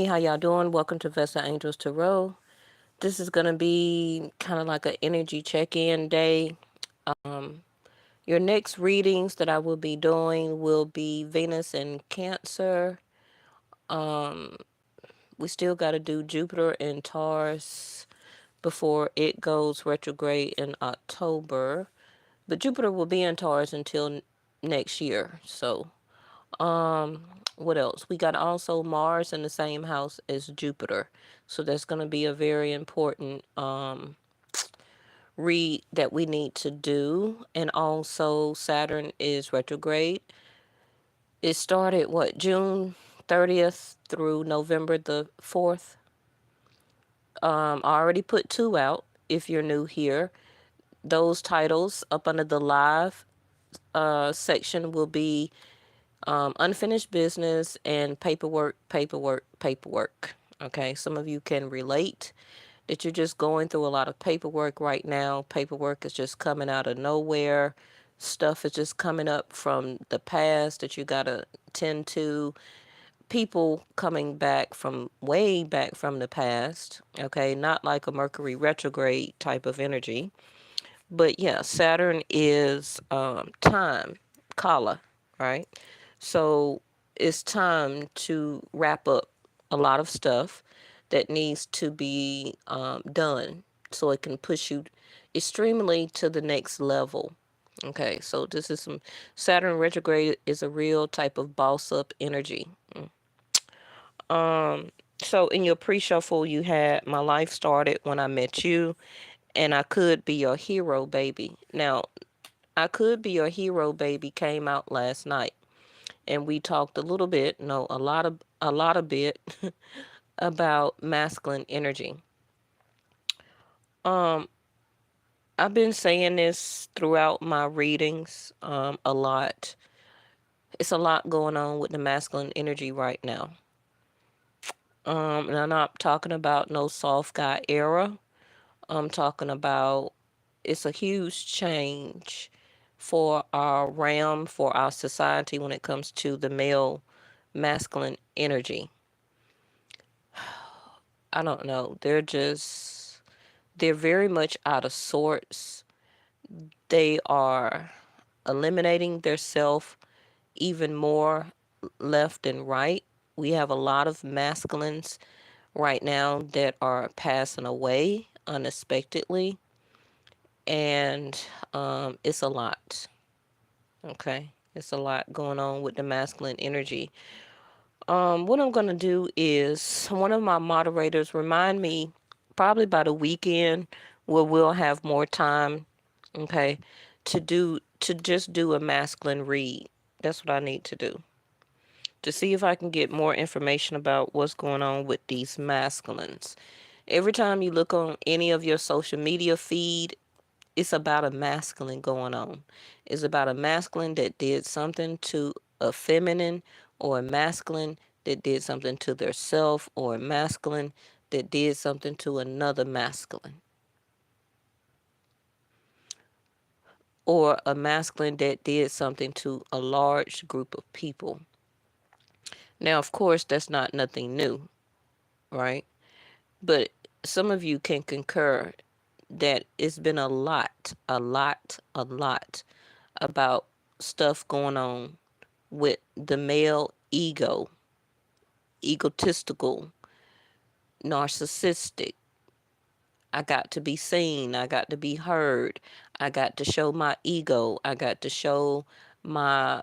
How y'all doing? Welcome to Vesta Angels Tarot. This is gonna be kind of like an energy check-in day. Um, your next readings that I will be doing will be Venus and Cancer. Um, we still got to do Jupiter and Taurus before it goes retrograde in October. But Jupiter will be in Taurus until next year. Um, what else? We got also Mars in the same house as Jupiter. So that's going to be a very important read that we need to do. And also Saturn is retrograde. It started June 30th through November the 4th. I already put two out if you're new here. Those titles up under the live section will be unfinished business and paperwork, paperwork, paperwork. Okay, some of you can relate that you're just going through a lot of paperwork right now. Paperwork is just coming out of nowhere. Stuff is just coming up from the past that you got to tend to. People coming back from way back from the past. Okay, not like a Mercury retrograde type of energy. But yeah, Saturn is time, kala, right? So it's time to wrap up a lot of stuff that needs to be done so it can push you extremely to the next level. Okay, so this is some Saturn retrograde is a real type of boss up energy. Um, so in your pre-shuffle, you had My Life Started When I Met You, and I Could Be Your Hero, Baby. Now, I Could Be Your Hero, Baby came out last night, and we talked a little bit, no, a lot of bit about masculine energy. Um, I've been saying this throughout my readings, a lot. It's a lot going on with the masculine energy right now. And I'm not talking about no soft guy era. I'm talking about it's a huge change for our realm, for our society when it comes to the male masculine energy. I don't know. They're very much out of sorts. They are eliminating their self even more left and right. We have a lot of masculines right now that are passing away unexpectedly, and it's a lot. Okay, it's a lot going on with the masculine energy. What I'm gonna do is one of my moderators remind me probably by the weekend where we'll have more time, okay, to just do a masculine read. That's what I need to do. To see if I can get more information about what's going on with these masculines. Every time you look on any of your social media feed, it's about a masculine going on. It's about a masculine that did something to a feminine, or a masculine that did something to their self, or a masculine that did something to another masculine, or a masculine that did something to a large group of people. Now, of course, that's not nothing new, right? But some of you can concur that it's been a lot about stuff going on with the male ego, egotistical, narcissistic. I got to be seen. I got to be heard. I got to show my ego. I got to show my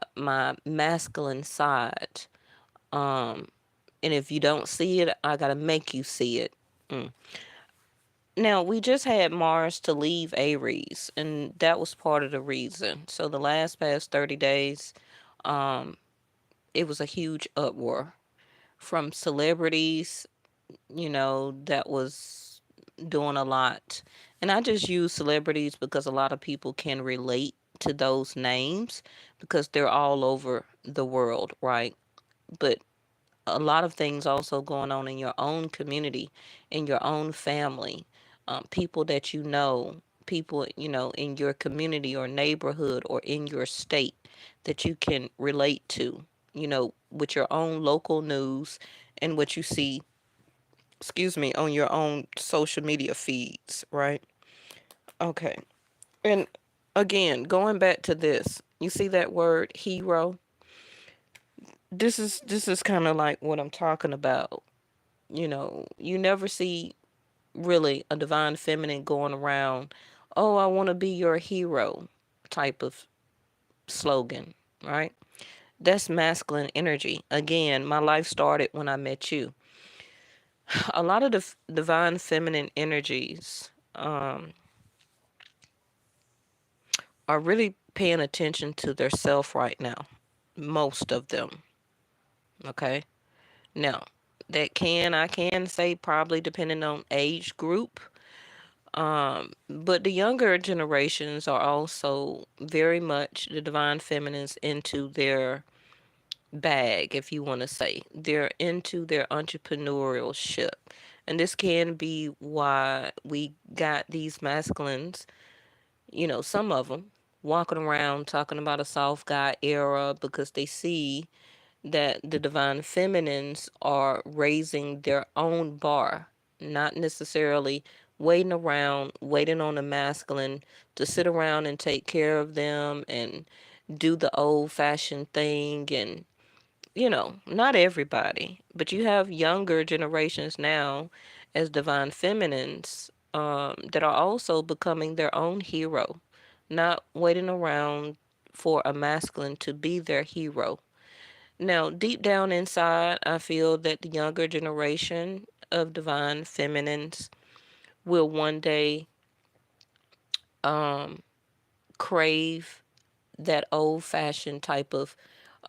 masculine side. Um, and if you don't see it, I gotta make you see it. Mm. Now we just had Mars to leave Aries, and that was part of the reason. So the last past 30 days, um, it was a huge uproar from celebrities, that was doing a lot. And I just use celebrities because a lot of people can relate to those names because they're all over the world, right? But a lot of things also going on in your own community, in your own family, people that people, in your community or neighborhood or in your state that you can relate to, with your own local news and what you see, excuse me, on your own social media feeds, right? Okay. And again, going back to this, you see that word hero? This is kind of like what I'm talking about. You never see really a divine feminine going around, "Oh, I want to be your hero" type of slogan, right? That's masculine energy. Again, my life started when I met you. A lot of the divine feminine energies are really paying attention to their self right now. Most of them, okay? Now, I can say probably depending on age group, but the younger generations are also very much the divine feminines into their bag, if you want to say. They're into their entrepreneurship. And this can be why we got these masculines, some of them, walking around talking about a soft guy era because they see that the divine feminines are raising their own bar, not necessarily waiting on a masculine to sit around and take care of them and do the old fashioned thing. And not everybody, but you have younger generations now as divine feminines that are also becoming their own hero, not waiting around for a masculine to be their hero. Now, deep down inside, I feel that the younger generation of divine feminines will one day um, crave that old fashioned type of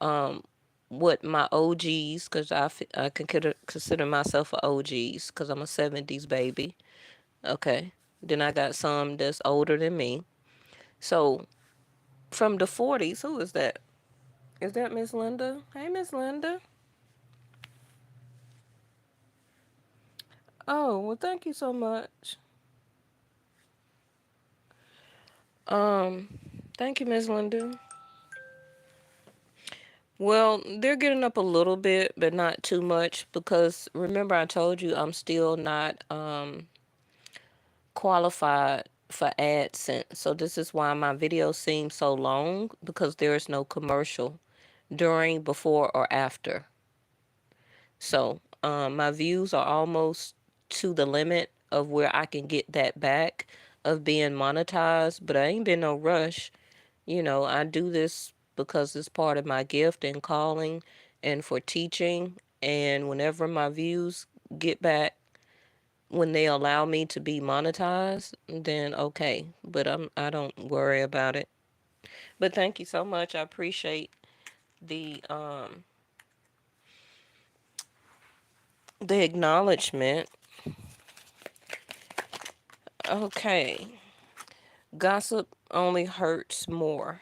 um, what my OGs, because I consider myself a OGs because I'm a 70s baby. Okay. Then I got some that's older than me. So from the 40s, who is that? Is that Miss Linda? Hey, Miss Linda. Oh, well, thank you so much. Um, Thank you, Miss Linda. Well, they're getting up a little bit, but not too much because remember I told you I'm still not qualified for AdSense. So this is why my videos seem so long because there is no commercial during, before, or after. So my views are almost to the limit of where I can get that back of being monetized, but I ain't been no rush. I do this because it's part of my gift and calling and for teaching. And whenever my views get back, when they allow me to be monetized, then okay. But I don't worry about it. But thank you so much. I appreciate the um the acknowledgement. Okay. Gossip only hurts more.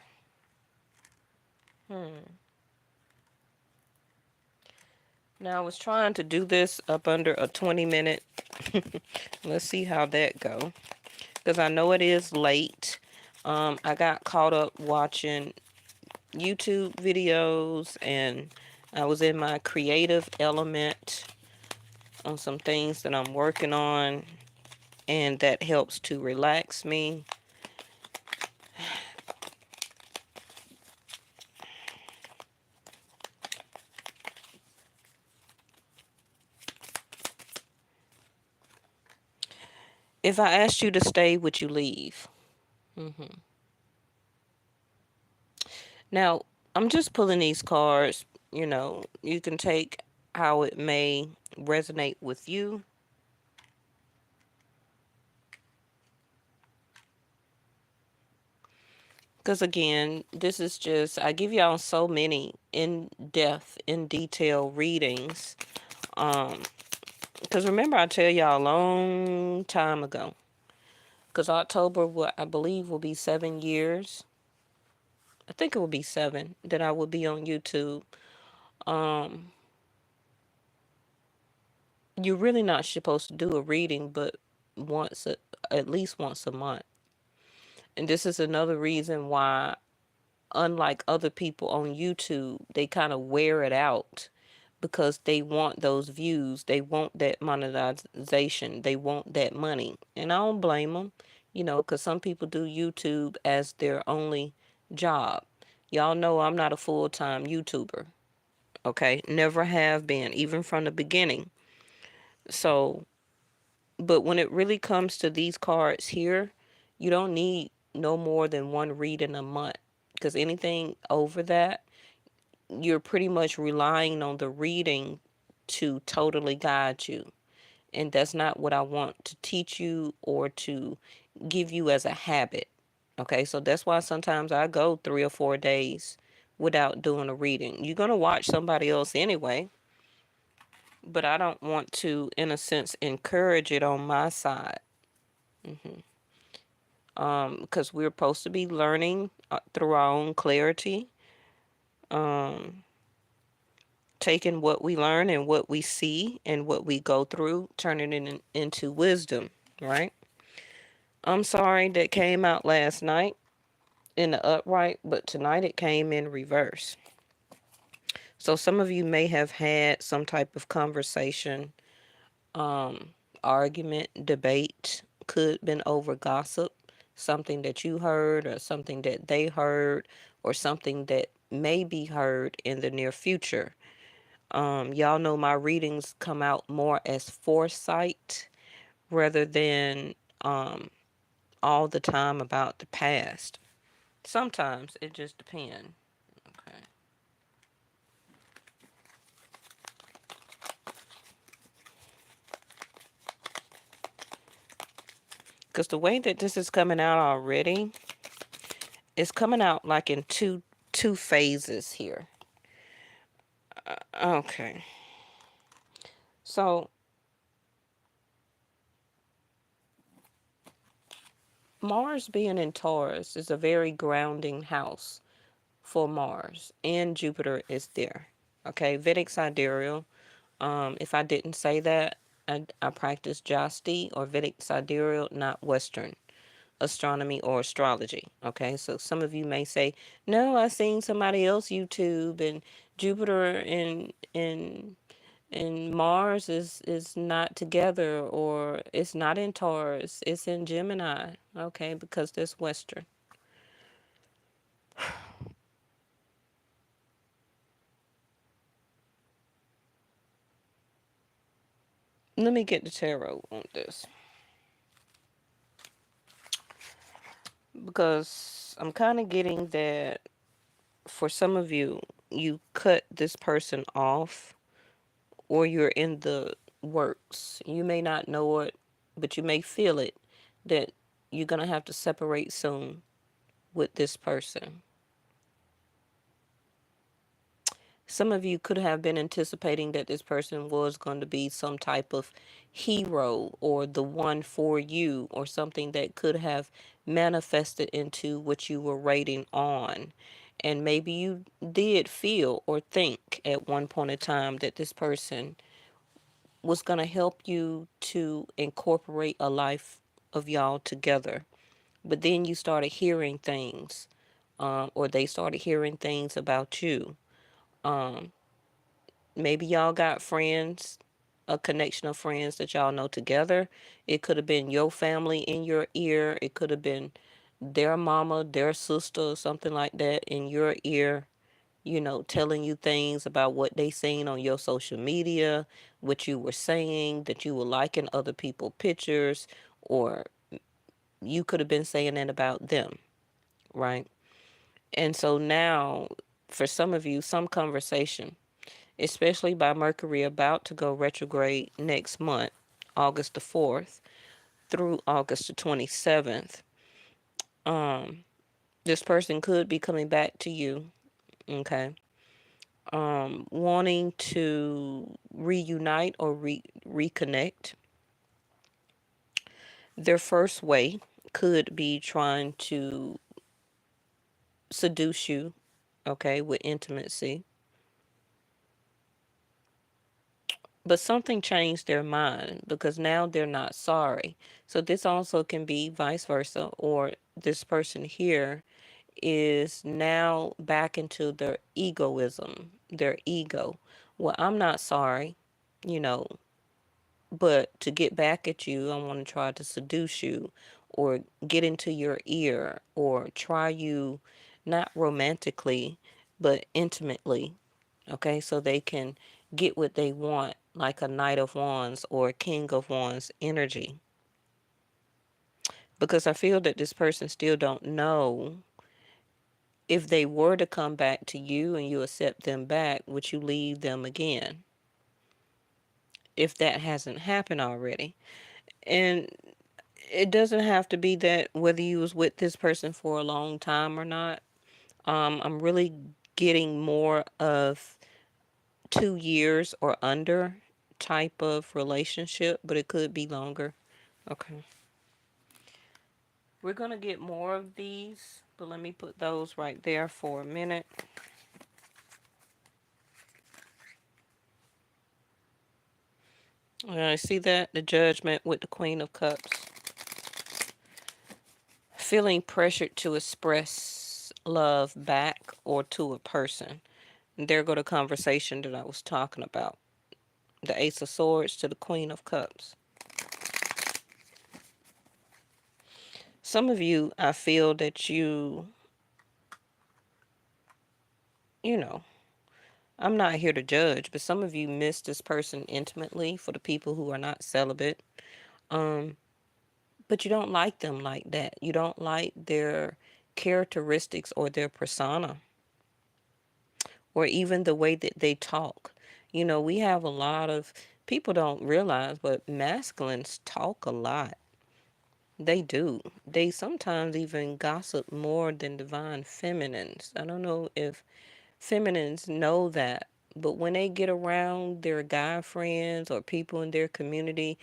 Now I was trying to do this up under a 20-minute. Let's see how that go. Because I know it is late. I got caught up watching YouTube videos and I was in my creative element on some things that I'm working on, and that helps to relax me. If I asked you to stay, would you leave? Now, I'm just pulling these cards. You can take how it may resonate with you. Because again, this is just, I give y'all so many in depth, in detail readings. Because remember, I tell y'all a long time ago, because October, I believe, will be 7 years. I think it will be 7 that I will be on YouTube. Um, you're really not supposed to do a reading, but at least once a month. And this is another reason why, unlike other people on YouTube, they kind of wear it out because they want those views. They want that monetization. They want that money. And I don't blame them, because some people do YouTube as their only job. Y'all know I'm not a full time YouTuber. Okay. Never have been, even from the beginning. So, but when it really comes to these cards here, you don't need no more than one reading a month. Because anything over that, you're pretty much relying on the reading to totally guide you. And that's not what I want to teach you or to give you as a habit. Okay, so that's why sometimes I go 3 or 4 days without doing a reading. You're going to watch somebody else anyway, but I don't want to, in a sense, encourage it on my side. Because we're supposed to be learning through our own clarity, um, taking what we learn and what we see and what we go through, turning it into wisdom, right? I'm sorry that came out last night in the upright, but tonight it came in reverse. So some of you may have had some type of conversation, um, argument, debate, could been over gossip, something that you heard or something that they heard or something that may be heard in the near future. Y'all know my readings come out more as foresight rather than um, all the time about the past. Sometimes it just depends. Okay. Because the way that this is coming out already, it's coming out like in two phases here. Okay. So Mars being in Taurus is a very grounding house for Mars, and Jupiter is there. Okay, Vedic sidereal. If I didn't say that, I practice Jasti or Vedic sidereal, not Western astronomy or astrology. Okay, so some of you may say, "No, I seen somebody else YouTube and Jupiter and Mars is not together, or it's not in Taurus, it's in Gemini." Okay, because that's Western. Let me get the tarot on this because I'm kind of getting that for some of you, you cut this person off or you're in the works. You may not know it, but you may feel it that you're going to have to separate soon with this person. Some of you could have been anticipating that this person was going to be some type of hero or the one for you or something that could have manifested into what you were rating on. And maybe you did feel or think at one point in time that this person was going to help you to incorporate a life of y'all together. But then you started hearing things, or they started hearing things about you. Um, Maybe y'all got friends, a connection of friends that y'all know together. It could have been your family in your ear. It could have been their mama, their sister, or something like that in your ear, telling you things about what they seen on your social media, what you were saying, that you were liking other people's pictures, or you could have been saying that about them, right? And so now, for some of you, some conversation, especially by Mercury about to go retrograde next month, August the 4th through August the 27th, um, this person could be coming back to you, okay? Wanting to reunite or reconnect. Their first way could be trying to seduce you, okay, with intimacy. But something changed their mind because now they're not sorry. So this also can be vice versa, or this person here is now back into their egoism, their ego, Well, I'm not sorry, you know, but to get back at you, I want to try to seduce you or get into your ear or try you not romantically, but intimately. Okay, so they can get what they want, like a Knight of Wands or a King of Wands energy. Because I feel that this person still don't know if they were to come back to you and you accept them back, would you leave them again? If that hasn't happened already. And it doesn't have to be that whether you was with this person for a long time or not. I'm really getting more of 2 years or under type of relationship, but it could be longer. Okay. We're going to get more of these, but let me put those right there for a minute. I see that the Judgment with the Queen of Cups. Feeling pressured to express love back or to a person. And there go the conversation that I was talking about. The Ace of Swords to the Queen of Cups. Some of you, I feel that you know, I'm not here to judge, but some of you miss this person intimately for the people who are not celibate. Um, but you don't like them like that. You don't like their characteristics or their persona or even the way that they talk. We have a lot of people don't realize, but masculines talk a lot. They do. They sometimes even gossip more than divine feminines. I don't know if feminines know that, but when they get around their guy friends or people in their community,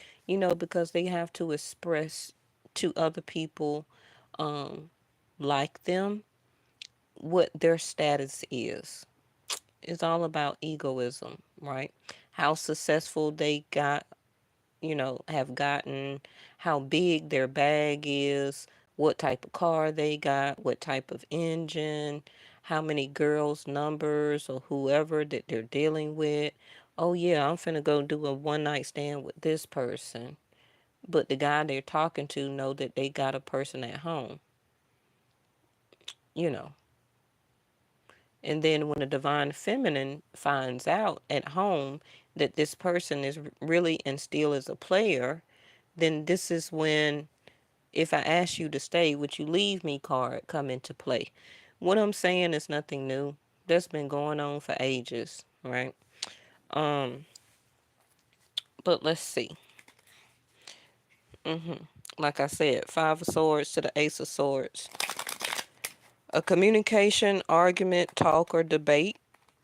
because they have to express to other people um, like them what their status is. It's all about egoism, right? How successful they have gotten, how big their bag is, what type of car they got, what type of engine, how many girls' numbers or whoever that they're dealing with. Oh, yeah, I'm finna go do a one night stand with this person. But the guy they're talking to know that they got a person at home, you know. And then when a divine feminine finds out at home that this person is really and still is a player, then this is when, if I ask you to stay, would you leave me card come into play. What I'm saying is nothing new. That's been going on for ages, right? Um, but let's see. Like I said, Five of Swords to the Ace of Swords. A communication, argument, talk, or debate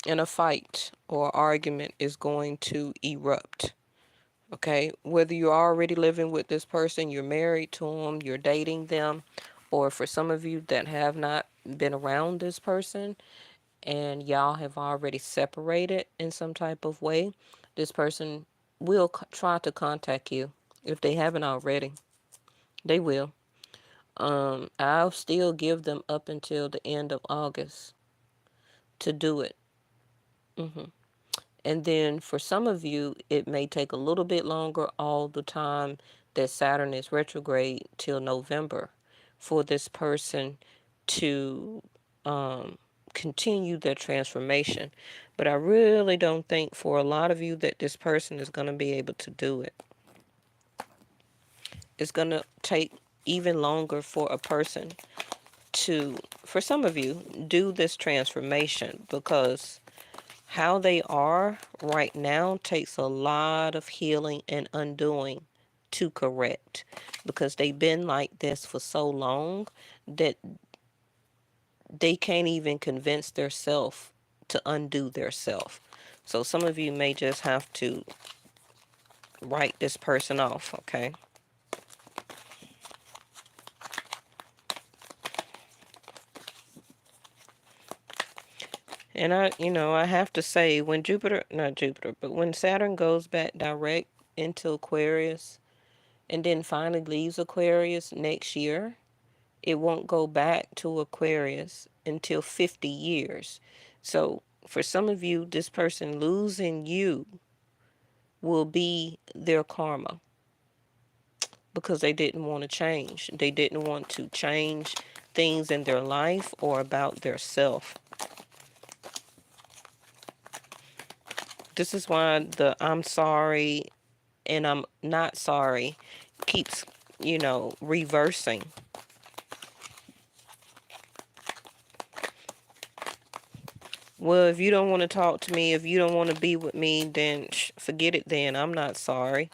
in a fight or argument is going to erupt. Okay, whether you're already living with this person, you're married to them, you're dating them, or for some of you that have not been around this person and y'all have already separated in some type of way, this person will try to contact you if they haven't already. They will. I'll still give them up until the end of August to do it. And then for some of you, it may take a little bit longer all the time that Saturn is retrograde till November for this person to continue their transformation. But I really don't think for a lot of you that this person is going to be able to do it. It's going to take even longer for a person to, for some of you, do this transformation because how they are right now takes a lot of healing and undoing to correct because they've been like this for so long that they can't even convince their self to undo their self. So some of you may just have to write this person off, okay? And I have to say when not Jupiter, but when Saturn goes back direct into Aquarius and then finally leaves Aquarius next year, it won't go back to Aquarius until 50 years. So For some of you, this person losing you will be their karma because they didn't want to change. They didn't want to change things in their life or about their self. This is why the I'm sorry and I'm not sorry keeps, reversing. Well, if you don't want to talk to me, if you don't want to be with me, then forget it then. I'm not sorry.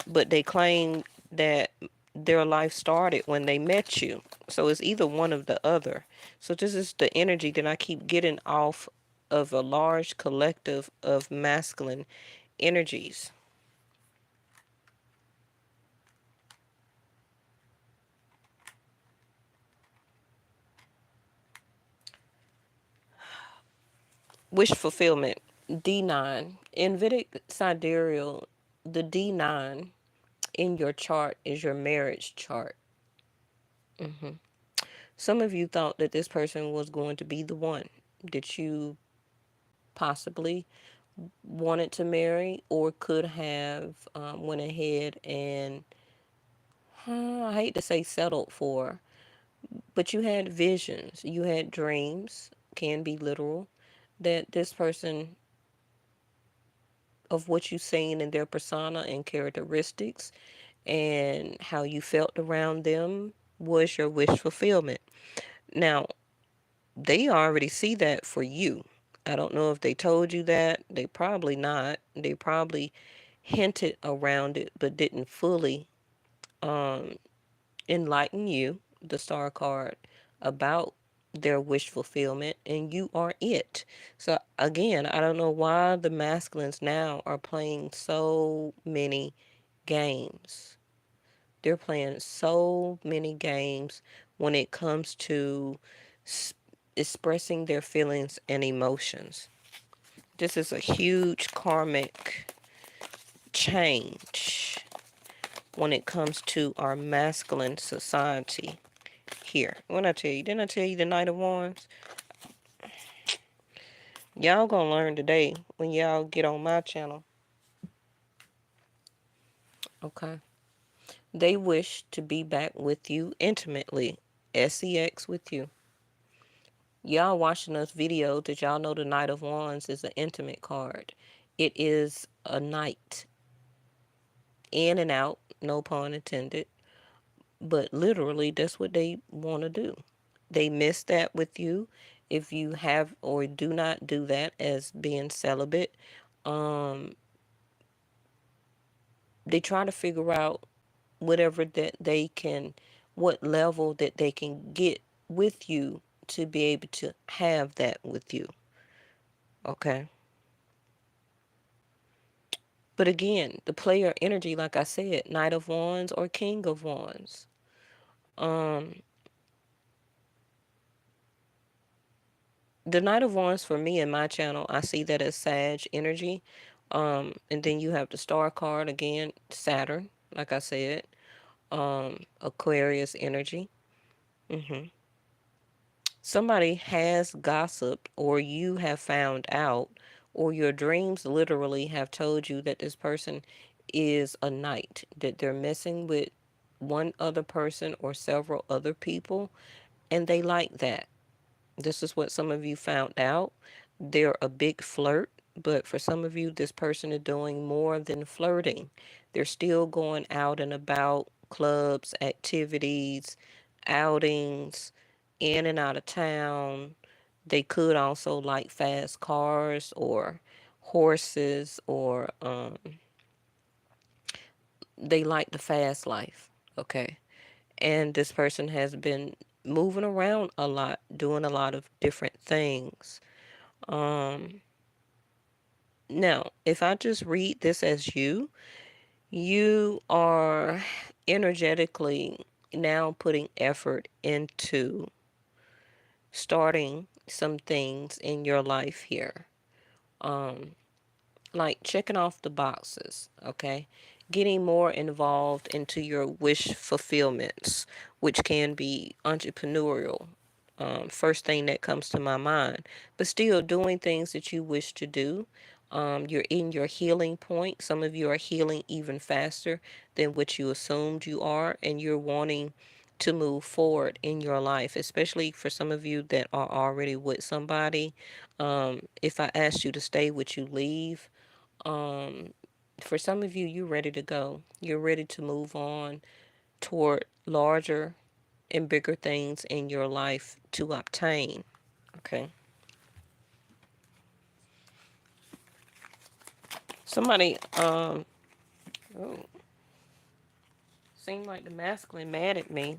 But they claim that their life started when they met you. So it's either one of the other. So this is the energy that I keep getting off of a large collective of masculine energies. Wish fulfillment. D9. In Vedic sidereal, the D9 in your chart is your marriage chart. Some of you thought that this person was going to be the one that you possibly wanted to marry or could have went ahead and I hate to say settled for, but you had visions, you had dreams, can be literal, that this person of what you've seen in their persona and characteristics and how you felt around them was your wish fulfillment. Now, they already see that for you. I don't know if they told you that. They probably not. They probably hinted around it but didn't fully um, enlighten you, the star card, about their wish fulfillment, and you are it. So again, I don't know why the masculines now are playing so many games. They're playing so many games when it comes to expressing their feelings and emotions. This is a huge karmic change when it comes to our masculine society here. When I tell you, didn't I tell you the Knight of Wands? Y'all gonna learn today when y'all get on my channel. Okay. They wish to be back with you intimately. SEX with you. Y'all watching this video that y'all know the Knight of Wands is an intimate card. It is a knight. In and out, no pun intended. But literally, that's what they want to do. They miss that with you. If you have or do not do that as being celibate, um, they try to figure out whatever that they can, what level that they can get with you to be able to have that with you. Okay. But again, the player energy, like I said, Knight of Wands or King of Wands. Um, the Knight of Wands for me in my channel, I see that as Sag energy. And then you have the star card again, Saturn, like I said, Aquarius energy. Somebody has gossiped, or you have found out, or your dreams literally have told you that this person is a knight, that they're messing with one other person or several other people, and they like that. This is what some of you found out. They're a big flirt, but for some of you, this person is doing more than flirting. They're still going out and about, clubs, activities, outings, in and out of town. They could also like fast cars or horses, or they like the fast life. Okay. And this person has been moving around a lot, doing a lot of different things. Um, Now, if I just read this as you are energetically now putting effort into starting some things in your life here. Um, like checking off the boxes, okay? Getting more involved into your wish fulfillments, which can be entrepreneurial. first thing that comes to my mind. But still doing things that you wish to do. You're in your healing point. Some of you are healing even faster than what you assumed you are, and you're wanting to move forward in your life, especially for some of you that are already with somebody. If I asked you to stay, would you leave? Um, for some of you, you're ready to go. You're ready to move on toward larger and bigger things in your life to obtain. Okay. Somebody, oh, seemed like the masculine mad at me.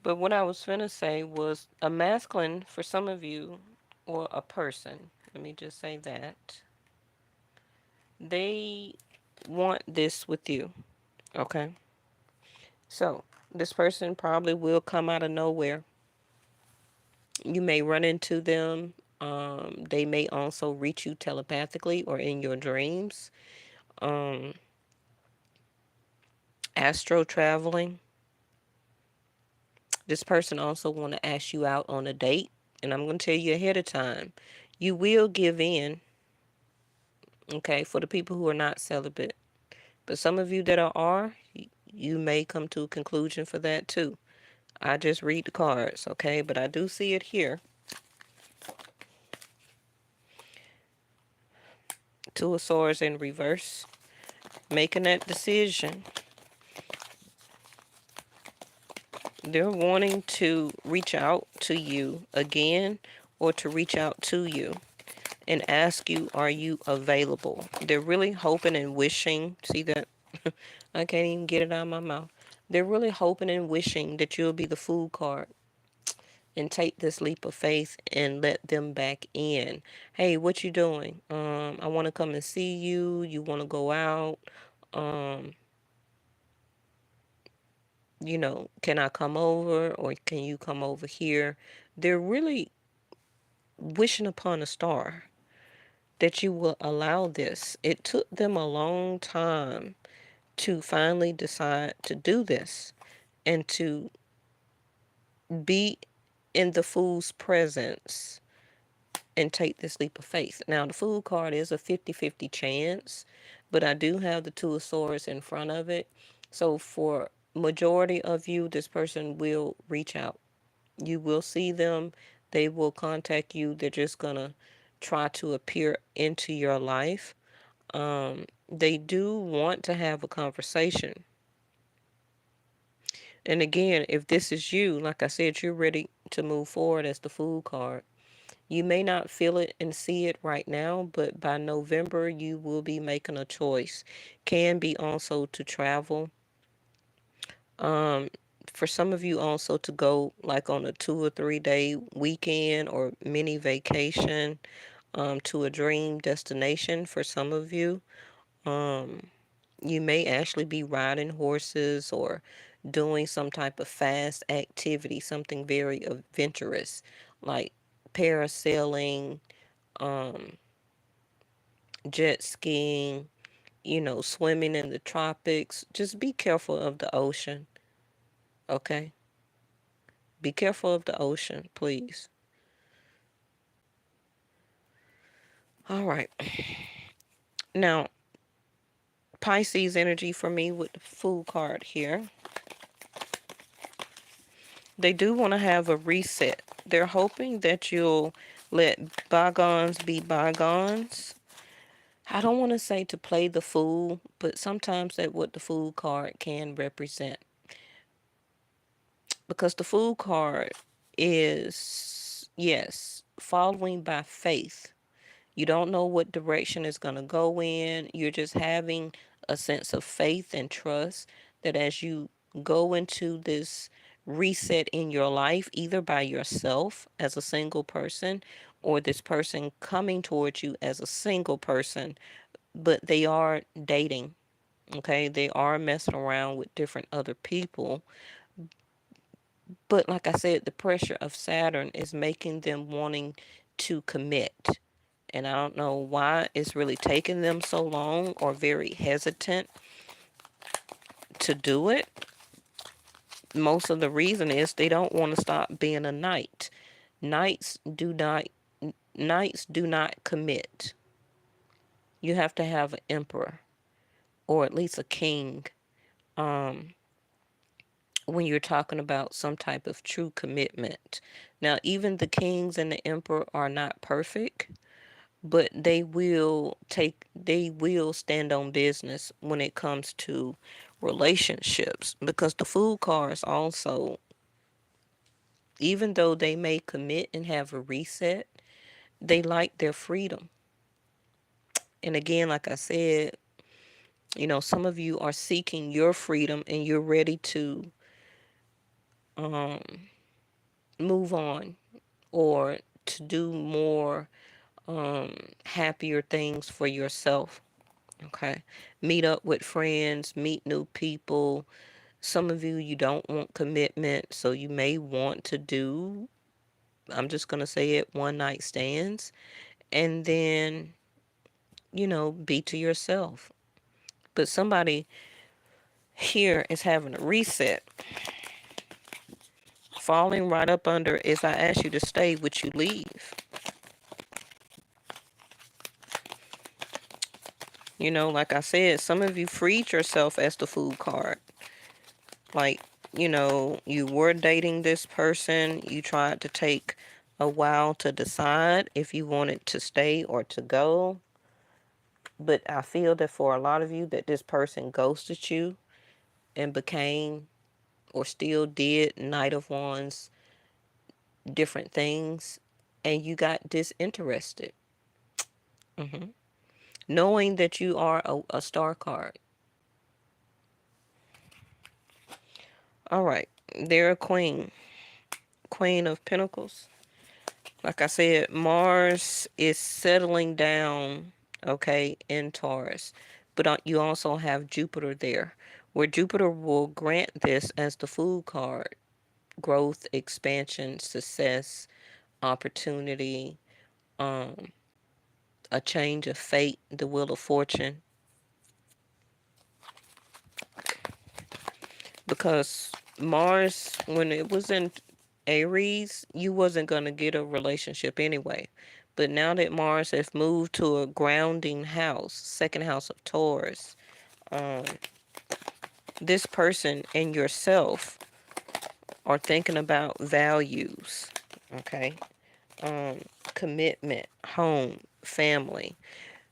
But what I was finna say was a masculine for some of you, or a person, let me just say that, they want this with you. Okay. So this person probably will come out of nowhere. You may run into them. They may also reach you telepathically or in your dreams. Um, Astro traveling. This person also want to ask you out on a date, and I'm going to tell you ahead of time. You will give in, okay, for the people who are not celibate. But some of you that are, you may come to a conclusion for that too. I just read the cards, okay? But I do see it here. Two of Swords in reverse. Making that decision. They're wanting to reach out to you again, or to reach out to you and ask you, are you available? They're really hoping and wishing. See that? I can't even get it out of my mouth. They're really hoping and wishing that you'll be the Fool card and take this leap of faith and let them back in. Hey, what you doing? I want to come and see you. You want to go out? Um, can I come over, or can you come over here? They're really wishing upon a star that you will allow this. It took them a long time to finally decide to do this and to be in the Fool's presence and take this leap of faith. Now, the Fool card is a 50-50 chance, but I do have the Two of Swords in front of it. So for majority of you, this person will reach out. You will see them. They will contact you. They're just going to try to appear into your life. They do want to have a conversation. And again, if this is you, like I said, you're ready to move forward as the Fool card. You may not feel it and see it right now, but by November, you will be making a choice. Can be also to travel. Um, for some of you also to go like on a 2 or 3 day weekend or mini vacation, to a dream destination for some of you. Um, you may actually be riding horses or doing some type of fast activity, something very adventurous, like parasailing, um, jet skiing, swimming in the tropics. Just be careful of the ocean, okay? Be careful of the ocean, please. All right. Now, Pisces energy for me with the Fool card here. They do want to have a reset. They're hoping that you'll let bygones be bygones. I don't want to say to play the fool, but sometimes that's what the Fool card can represent. Because the Fool card is, yes, following by faith. You don't know what direction it's going to go in. You're just having a sense of faith and trust that as you go into this reset in your life, either by yourself as a single person or this person coming towards you as a single person, but they are dating. Okay, they are messing around with different other people. But like I said, the pressure of Saturn is making them wanting to commit. And I don't know why it's really taking them so long or very hesitant to do it. most of the reason is they don't want to stop being a knight. Knights do not knights do not commit. You have to have an emperor or at least a king um, when you're talking about some type of true commitment. Now, even the kings and the emperor are not perfect, but they will stand on business when it comes to relationships, because the fool cards also, even though they may commit and have a reset, they like their freedom. And again, like I said, some of you are seeking your freedom and you're ready to um, move on or to do more happier things for yourself. Okay. Meet up with friends, meet new people. Some of you, you don't want commitment, so you may want to do, I'm just going to say it, one night stands, and then, be to yourself. But somebody here is having a reset. Falling right up under is I ask you to stay, would you leave? Like I said, some of you freed yourself as the fool card. Like, you were dating this person, you tried to take a while to decide if you wanted to stay or to go. But I feel that for a lot of you that this person ghosted you and became or still did Knight of Wands, different things, and you got disinterested. hmm Knowing that you are a star card. All right. They're a queen. Queen of Pentacles. Like I said, Mars is settling down, okay, in Taurus. But you also have Jupiter there, where Jupiter will grant this as the Fool card: growth, expansion, success, opportunity, um, a change of fate, the wheel of fortune. Because Mars, when it was in Aries, you wasn't going to get a relationship anyway. But now that Mars has moved to a grounding house, second house of Taurus, um, this person and yourself are thinking about values, okay? Um, Commitment, home, family.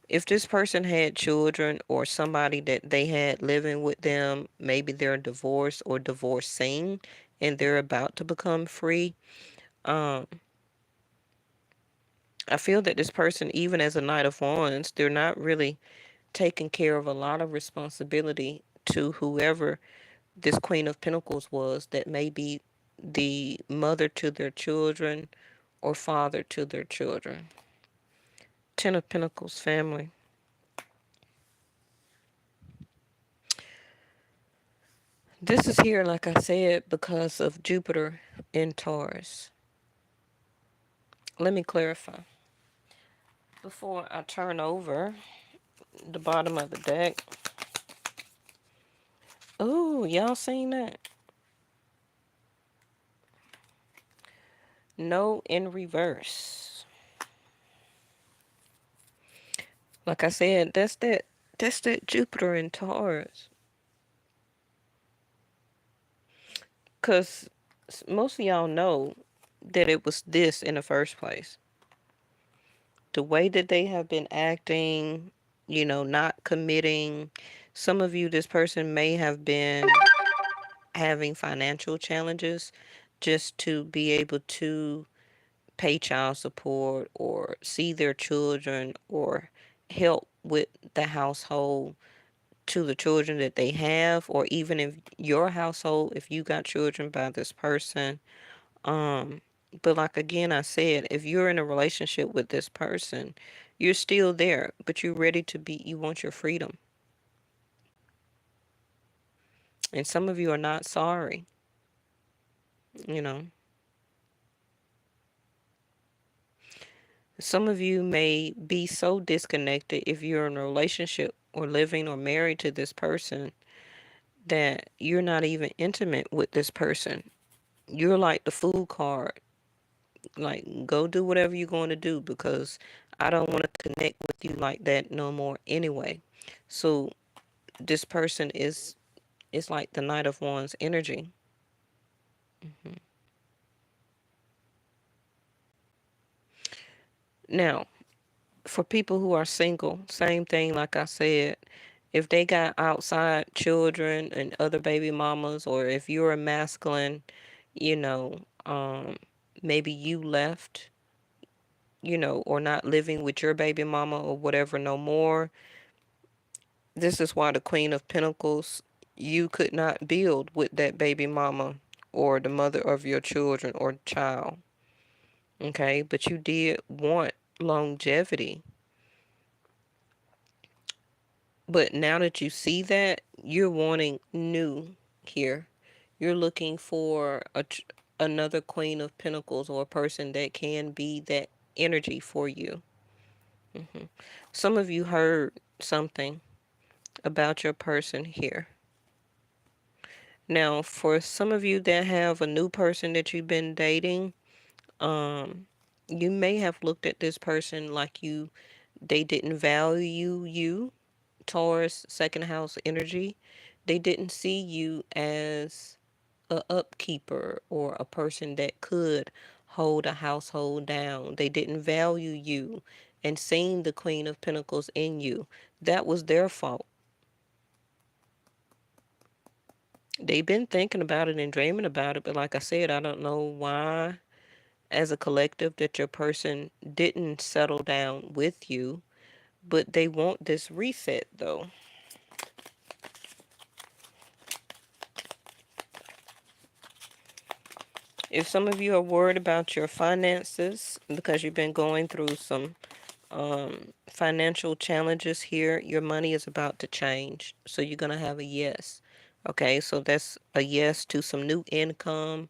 If this person had children or somebody that they had living with them, maybe they're divorced or divorcing and they're about to become free, um, I feel that this person, even as a Knight of Wands, they're not really taking care of a lot of responsibility to whoever this Queen of Pentacles was, that may be the mother to their children or father to their children. Ten of Pentacles, family. This is here, like I said, because of Jupiter in Taurus. Let me clarify. Before I turn over the bottom of the deck. Oh, y'all seen that? No in reverse. Like I said, that's that Jupiter in Taurus. Cause most of y'all know that it was this in the first place. The way that they have been acting, not committing. Some of you, this person may have been having financial challenges just to be able to pay child support or see their children or help with the household to the children that they have, or even if your household, if you got children by this person. um but like again, I said, if you're in a relationship with this person, you're still there, but you're ready to be, you want your freedom. And some of you are not sorry, you know some of you may be so disconnected if you're in a relationship or living or married to this person that you're not even intimate with this person. You're like the food card. Like, go do whatever you're going to do because I don't want to connect with you like that no more anyway. So this person is like the Knight of Wands energy. Mhm. Now, for people who are single, same thing like I said. If they got outside children and other baby mamas, or if you're a masculine, you know, maybe you left, or not living with your baby mama or whatever no more. This is why the Queen of Pentacles, you could not build with that baby mama or the mother of your children or child. Okay, but you did want longevity. But now that you see that, you're wanting new here. You're looking for another Queen of Pentacles or a person that can be that energy for you. hmm Some of you heard something about your person here. Now, for some of you that have a new person that you've been dating, um, you may have looked at this person like they didn't value you. Taurus, second house energy. They didn't see you as a upkeeper or a person that could hold a household down. They didn't value you and seeing the Queen of Pentacles in you. That was their fault. They've been thinking about it and dreaming about it, but like I said, I don't know why, as a collective, that your person didn't settle down with you, but they want this reset though. If some of you are worried about your finances because you've been going through some financial challenges here, your money is about to change. So you're going to have a yes. Okay, so that's a yes to some new income,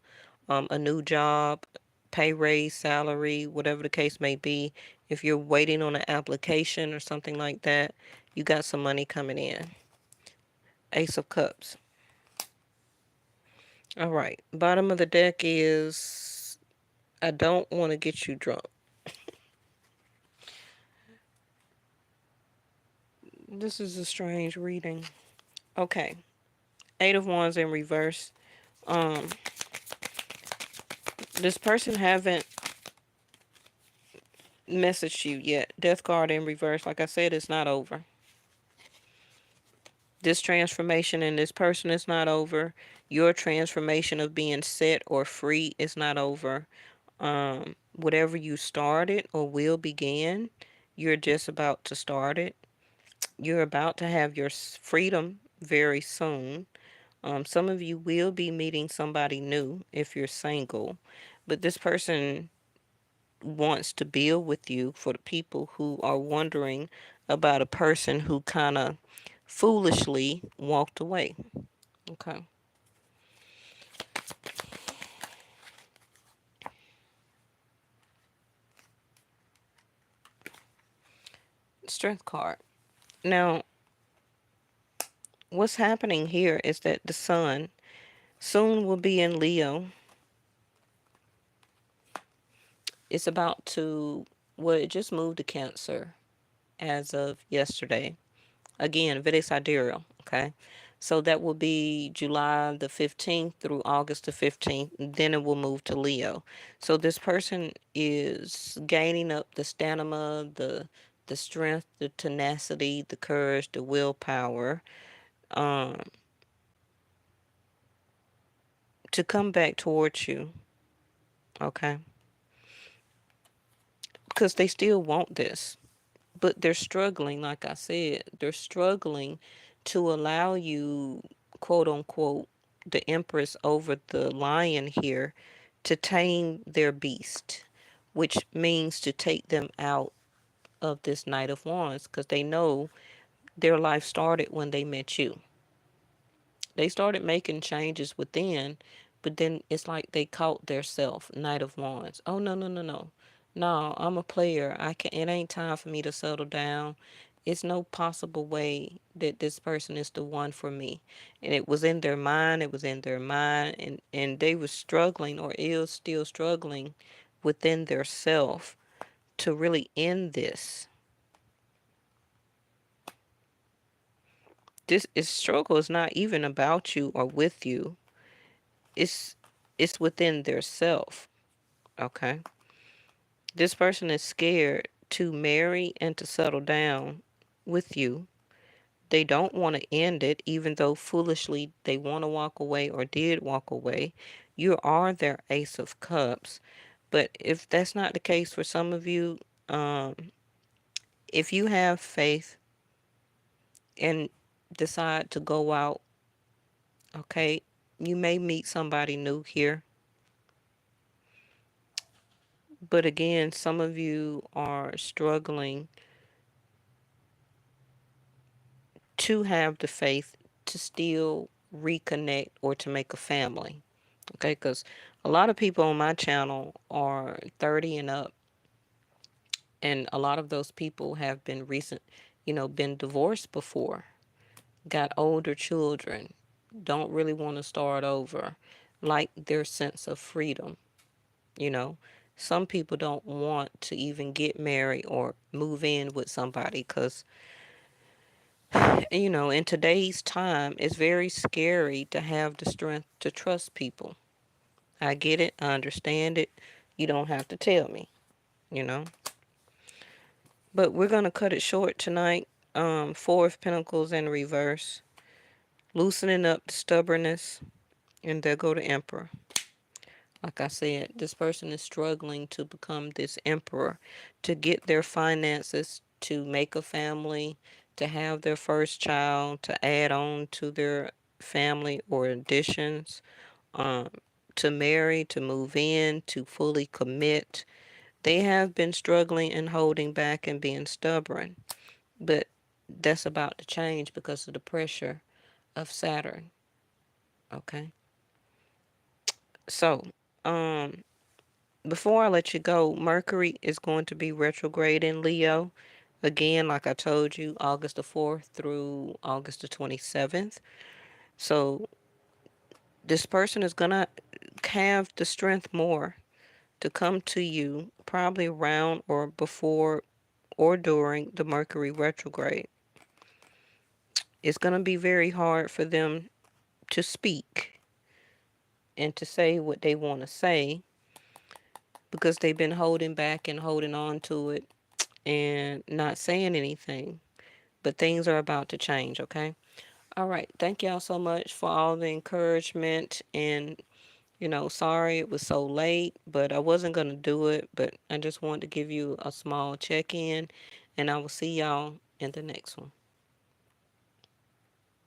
a new job, pay raise, salary, whatever the case may be. If you're waiting on an application or something like that, you got some money coming in. Ace of Cups. All right, bottom of the deck is I don't want to get you drunk. This is a strange reading. Okay. Eight of Wands in reverse. Um, this person haven't messaged you yet. Death card in reverse. Like I said, it's not over. This transformation in this person is not over. Your transformation of being set or free is not over. Whatever you started or will begin, you're just about to start it. You're about to have your freedom very soon. Some of you will be meeting somebody new if you're single, but this person wants to build with you. For the people who are wondering about a person who kind of foolishly walked away. Okay. Strength card. Now, what's happening here is that the sun soon will be in Leo. It's about to, well, it just moved to Cancer as of yesterday. Again, Vedic sidereal, okay? So that will be July the 15th through August the 15th. Then it will move to Leo. So this person is gaining up the stamina, the strength, the tenacity, the courage, the willpower, um, to come back towards you, okay? Because they still want this. But they're struggling, like I said, they're struggling to allow you, quote unquote, the empress over the lion here, to tame their beast, which means to take them out of this Knight of Wands, because they know their life started when they met you. They started making changes within, but then it's like they caught their self, Knight of Wands. Oh, no, no, no, no. No, I'm a player. I can. It ain't time for me to settle down. It's no possible way that this person is the one for me. And it was in their mind, it was in their mind, and they were struggling or is still struggling within their self to really end this. This is struggle is not even about you or with you. It's it's within their self. Okay. This person is scared to marry and to settle down with you. They don't want to end it, even though foolishly they want to walk away or did walk away. You are their Ace of Cups. But if that's not the case for some of you, um, if you have faith and decide to go out, okay, you may meet somebody new here. But again, some of you are struggling to have the faith to still reconnect or to make a family. Okay, because a lot of people on my channel are 30 and up, and a lot of those people have been been divorced before, got older children, don't really want to start over, like their sense of freedom. You know, some people don't want to even get married or move in with somebody because, in today's time, it's very scary to have the strength to trust people. I get it. I understand it. You don't have to tell me, you know. But we're going to cut it short tonight. Four of Pentacles in reverse. Loosening up the stubbornness. And there go the Emperor. Like I said, this person is struggling to become this emperor, to get their finances, to make a family, to have their first child, to add on to their family or additions, um, to marry, to move in, to fully commit. They have been struggling and holding back and being stubborn, but that's about to change because of the pressure of Saturn. Okay. So, um, before I let you go, Mercury is going to be retrograde in Leo. Again, like I told you, August the 4th through August the 27th. So this person is going to have the strength more to come to you probably around or before or during the Mercury retrograde. It's going to be very hard for them to speak and to say what they want to say because they've been holding back and holding on to it and not saying anything. But things are about to change, okay? All right. Thank y'all so much for all the encouragement. And, sorry it was so late, but I wasn't going to do it. But I just wanted to give you a small check in. And I will see y'all in the next one.